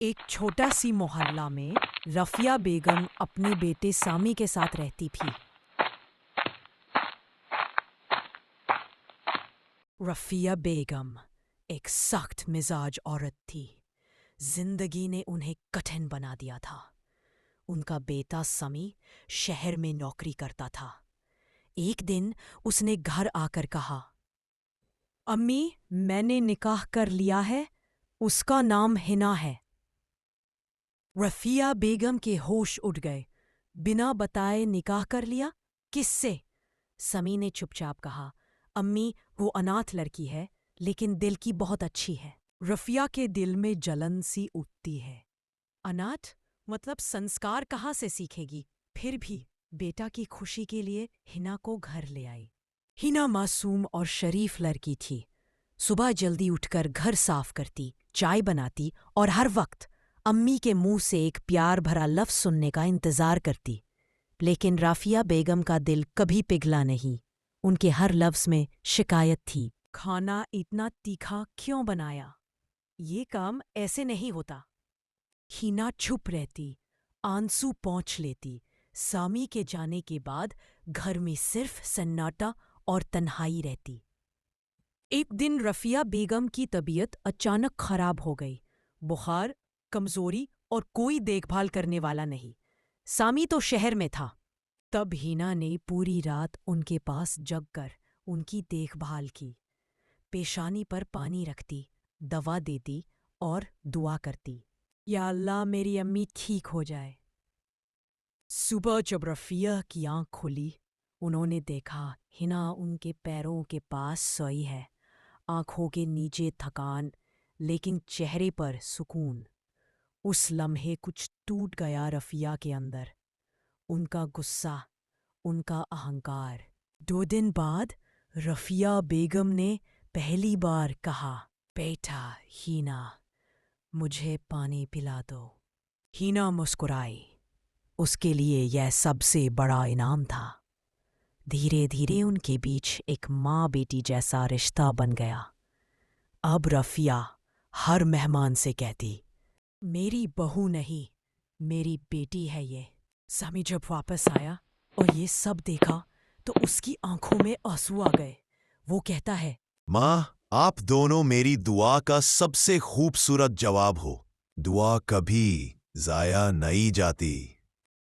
ایک چھوٹا سی محلہ میں رفیہ بیگم اپنے بیٹے سامی کے ساتھ رہتی تھی۔ رفیہ بیگم ایک سخت مزاج عورت تھی۔ زندگی نے انہیں کٹھن بنا دیا تھا۔ ان کا بیٹا سمی شہر میں نوکری کرتا تھا۔ ایک دن اس نے گھر آ کر کہا، امی، میں نے نکاح کر لیا ہے، اس کا نام ہنا ہے۔ رفیہ بیگم کے ہوش اڑ گئے۔ بنا بتائے نکاح کر لیا؟ کس سے؟ سمی نے چپ چاپ کہا، امی، وہ اناتھ لڑکی ہے لیکن دل کی بہت اچھی ہے۔ رفیہ کے دل میں جلن سی اٹھتی ہے۔ اناتھ مطلب سنسکار کہاں سے سیکھے گی؟ پھر بھی بیٹا کی خوشی کے لیے ہنا کو گھر لے آئی۔ ہنا معصوم اور شریف لڑکی تھی۔ صبح جلدی اٹھ کر گھر صاف کرتی، چائے بناتی اور ہر وقت امی کے منہ سے ایک پیار بھرا لفظ سننے کا انتظار کرتی۔ لیکن رافیہ بیگم کا دل کبھی پگھلا نہیں۔ ان کے ہر لفظ میں شکایت تھی۔ کھانا اتنا تیکھا کیوں بنایا؟ یہ کام ایسے نہیں ہوتا۔ ہنا چھپ رہتی، آنسو پونچھ لیتی۔ سامی کے جانے کے بعد گھر میں صرف سناٹا اور تنہائی رہتی۔ ایک دن رفیہ بیگم کی طبیعت اچانک خراب ہو گئی۔ بخار، کمزوری اور کوئی دیکھ بھال کرنے والا نہیں۔ سامی تو شہر میں تھا۔ تب ہنا نے پوری رات ان کے پاس جگ کر ان کی دیکھ بھال کی۔ پیشانی پر پانی رکھتی، دوا دیتی اور دعا کرتی، یا اللہ میری امی ٹھیک ہو جائے۔ صبح جب رفیہ کی آنکھ کھلی، انہوں نے دیکھا ہنا ان کے پیروں کے پاس سوئی ہے۔ آنکھوں کے نیچے تھکان، لیکن چہرے پر سکون۔ اس لمحے کچھ ٹوٹ گیا رفیہ کے اندر، ان کا غصہ، ان کا اہنکار۔ 2 دن بعد رفیہ بیگم نے پہلی بار کہا، بیٹا ہینا، مجھے پانی پلا دو۔ ہینا مسکرائی۔ اس کے لیے یہ سب سے بڑا انعام تھا۔ دھیرے دھیرے ان کے بیچ ایک ماں بیٹی جیسا رشتہ بن گیا۔ اب رفیہ ہر مہمان سے کہتی، میری بہو نہیں، میری بیٹی ہے یہ۔ سامی جب واپس آیا اور یہ سب دیکھا تو اس کی آنکھوں میں آنسو آ گئے۔ وہ کہتا ہے، ماں، آپ دونوں میری دعا کا سب سے خوبصورت جواب ہو۔ دعا کبھی ضائع نہیں جاتی۔